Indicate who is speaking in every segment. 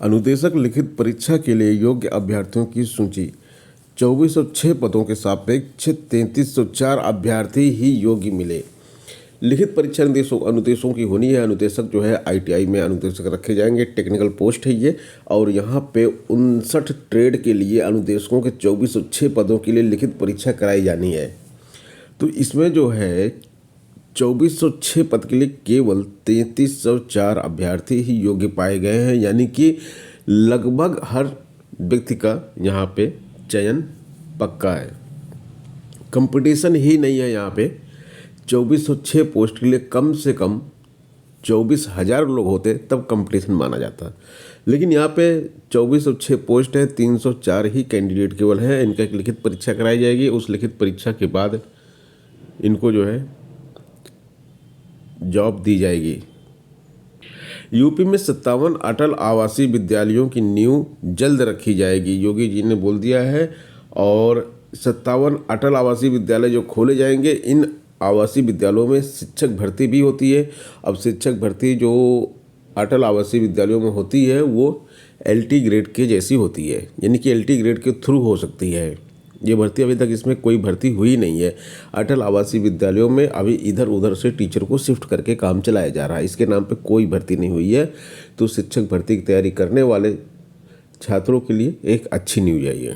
Speaker 1: अनुदेशक लिखित परीक्षा के लिए योग्य अभ्यर्थियों की सूची। 2406 पदों के सापेक्ष 3304 अभ्यर्थी ही योग्य मिले। लिखित परीक्षा अनुदेशों की होनी है। अनुदेशक जो है ITI में अनुदेशक रखे जाएंगे, टेक्निकल पोस्ट है ये। और यहाँ पे 59 ट्रेड के लिए अनुदेशकों के 2406 पदों के लिए लिखित परीक्षा कराई जानी है। तो इसमें जो है 2406 पद के लिए केवल 3304 अभ्यर्थी ही योग्य पाए गए हैं, यानी कि लगभग हर व्यक्ति का यहाँ पे चयन पक्का है। कंपटीशन ही नहीं है यहाँ पे। 2406 पोस्ट के लिए कम से कम 24,000 लोग होते तब कंपटीशन माना जाता, लेकिन यहाँ पे 2406 पोस्ट है, 304 ही कैंडिडेट केवल हैं। इनका एक लिखित परीक्षा कराई जाएगी। उस लिखित परीक्षा के बाद इनको जो है जॉब दी जाएगी। यूपी में 57 अटल आवासीय विद्यालयों की नींव जल्द रखी जाएगी, योगी जी ने बोल दिया है। और 57 अटल आवासीय विद्यालय जो खोले जाएंगे, इन आवासीय विद्यालयों में शिक्षक भर्ती भी होती है। अब शिक्षक भर्ती जो अटल आवासीय विद्यालयों में होती है वो LT ग्रेड के जैसी होती है, यानी कि LT ग्रेड के थ्रू हो सकती है। ये भर्ती अभी तक इसमें कोई भर्ती हुई नहीं है। अटल आवासीय विद्यालयों में अभी इधर उधर से टीचर को शिफ्ट करके काम चलाया जा रहा है, इसके नाम पे कोई भर्ती नहीं हुई है। तो शिक्षक भर्ती की तैयारी करने वाले छात्रों के लिए एक अच्छी न्यूज़ है ये।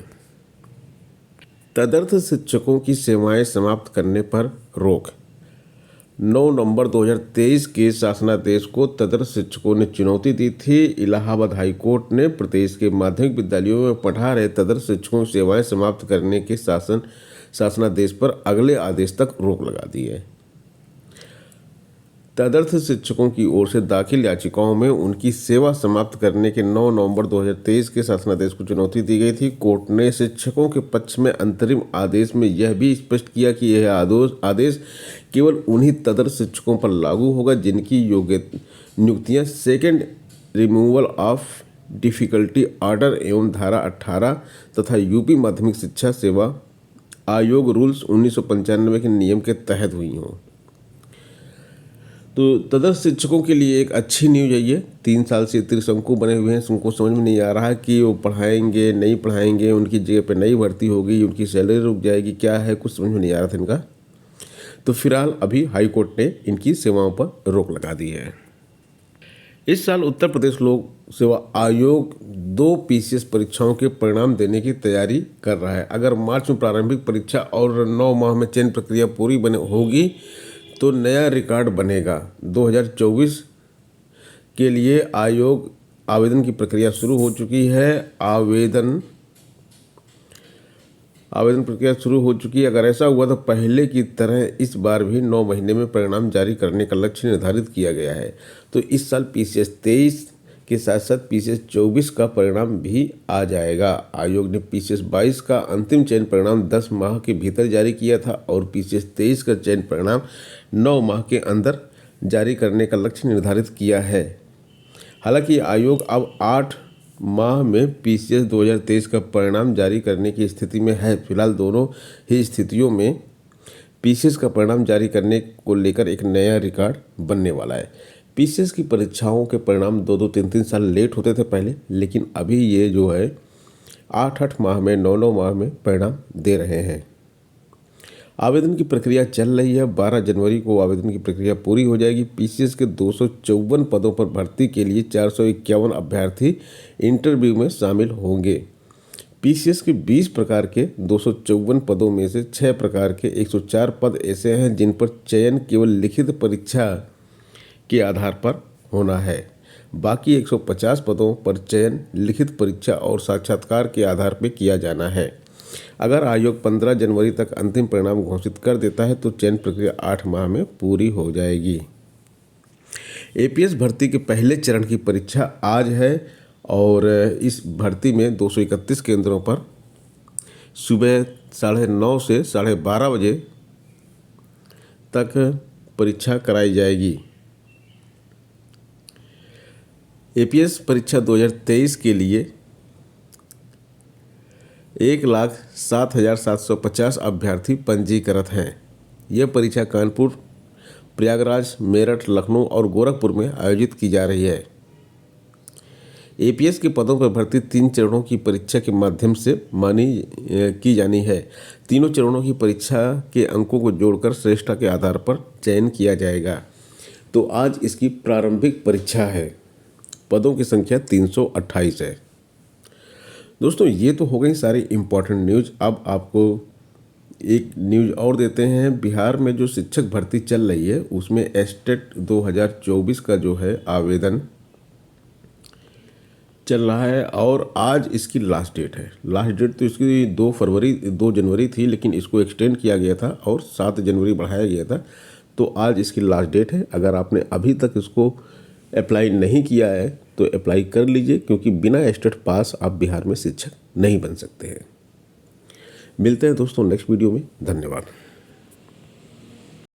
Speaker 1: तदर्थ शिक्षकों की सेवाएं समाप्त करने पर रोक। 9 नवंबर 2023 के शासनादेश को तदर्थ शिक्षकों ने चुनौती दी थी। इलाहाबाद हाईकोर्ट ने प्रदेश के माध्यमिक विद्यालयों में पढ़ा रहे तदर्थ शिक्षकों की सेवाएं समाप्त करने के शासनादेश पर अगले आदेश तक रोक लगा दी है। तदर्थ शिक्षकों की ओर से दाखिल याचिकाओं में उनकी सेवा समाप्त करने के 9 नवंबर 2023 के शासनादेश को चुनौती दी गई थी। कोर्ट ने शिक्षकों के पक्ष में अंतरिम आदेश में यह भी स्पष्ट किया कि यह आदेश केवल उन्हीं तदर्थ शिक्षकों पर लागू होगा जिनकी नियुक्तियां second removal of difficulty order एवं धारा 18 तथा यूपी माध्यमिक शिक्षा सेवा आयोग रूल्स 1995 के नियम के तहत हुई हों। तो तदर्थ शिक्षकों के लिए एक अच्छी न्यूज़ है ये। 3 साल से त्रिशंकु बने हुए हैं, उनको समझ में नहीं आ रहा है कि वो पढ़ाएंगे नहीं पढ़ाएंगे, उनकी जगह पे नई भर्ती होगी, उनकी सैलरी रुक जाएगी, क्या है कुछ समझ में नहीं आ रहा था इनका। तो फिलहाल अभी हाई कोर्ट ने इनकी सेवाओं पर रोक लगा दी है। इस साल उत्तर प्रदेश लोक सेवा आयोग 2 PCS परीक्षाओं के परिणाम देने की तैयारी कर रहा है। अगर मार्च में प्रारंभिक परीक्षा और 9 माह में चयन प्रक्रिया पूरी होगी तो नया रिकॉर्ड बनेगा। 2024 के लिए आवेदन की प्रक्रिया शुरू हो चुकी है। आवेदन प्रक्रिया शुरू हो चुकी है। अगर ऐसा हुआ तो पहले की तरह इस बार भी 9 महीने में परिणाम जारी करने का लक्ष्य निर्धारित किया गया है। तो इस साल PCS 23 के साथ साथ PCS 24 का परिणाम भी आ जाएगा। आयोग ने PCS 22 का अंतिम चयन परिणाम 10 माह के भीतर जारी किया था और PCS 23 का चयन परिणाम 9 माह के अंदर जारी करने का लक्ष्य निर्धारित किया है। हालांकि आयोग अब 8 माह में PCS 2023 का परिणाम जारी करने की स्थिति में है। फिलहाल दोनों ही स्थितियों में PCS का परिणाम जारी करने को लेकर एक नया रिकॉर्ड बनने वाला है। PCS की परीक्षाओं के परिणाम 2-2, 3-3 साल लेट होते थे पहले, लेकिन अभी ये जो है 8-8 माह में, 9-9 माह में परिणाम दे रहे हैं। आवेदन की प्रक्रिया चल रही है। 12 जनवरी को आवेदन की प्रक्रिया पूरी हो जाएगी। PCS के 254 पदों पर भर्ती के लिए 451 अभ्यर्थी इंटरव्यू में शामिल होंगे। PCS के 20 प्रकार के 254 पदों में से 6 प्रकार के 104 पद ऐसे हैं जिन पर चयन केवल लिखित परीक्षा के आधार पर होना है। बाकी 150 पदों पर चयन लिखित परीक्षा और साक्षात्कार के आधार पर किया जाना है। अगर आयोग 15 जनवरी तक अंतिम परिणाम घोषित कर देता है तो चयन प्रक्रिया 8 माह में पूरी हो जाएगी। APS भर्ती के पहले चरण की परीक्षा आज है और इस भर्ती में 231 केंद्रों पर सुबह 9:30 से 12:30 बजे तक परीक्षा कराई जाएगी। APS परीक्षा 2023 के लिए 1,07,750 अभ्यर्थी पंजीकृत हैं। यह परीक्षा कानपुर, प्रयागराज, मेरठ, लखनऊ और गोरखपुर में आयोजित की जा रही है। एपीएस के पदों पर भर्ती 3 चरणों की परीक्षा के माध्यम से की जानी है। तीनों चरणों की परीक्षा के अंकों को जोड़कर श्रेष्ठता के आधार पर चयन किया जाएगा। तो आज इसकी प्रारंभिक परीक्षा है। पदों की संख्या 328 है। दोस्तों, ये तो हो गई सारी इम्पोर्टेंट न्यूज़। अब आपको एक न्यूज़ और देते हैं। बिहार में जो शिक्षक भर्ती चल रही है उसमें एस्टेट 2024 का जो है आवेदन चल रहा है और आज इसकी लास्ट डेट है। लास्ट डेट तो इसकी 2 जनवरी थी, लेकिन इसको एक्सटेंड किया गया था और 7 जनवरी बढ़ाया गया था। तो आज इसकी लास्ट डेट है। अगर आपने अभी तक इसको अप्लाई नहीं किया है तो अप्लाई कर लीजिए, क्योंकि बिना एस्टेट पास आप बिहार में शिक्षक नहीं बन सकते हैं। मिलते हैं दोस्तों नेक्स्ट वीडियो में। धन्यवाद।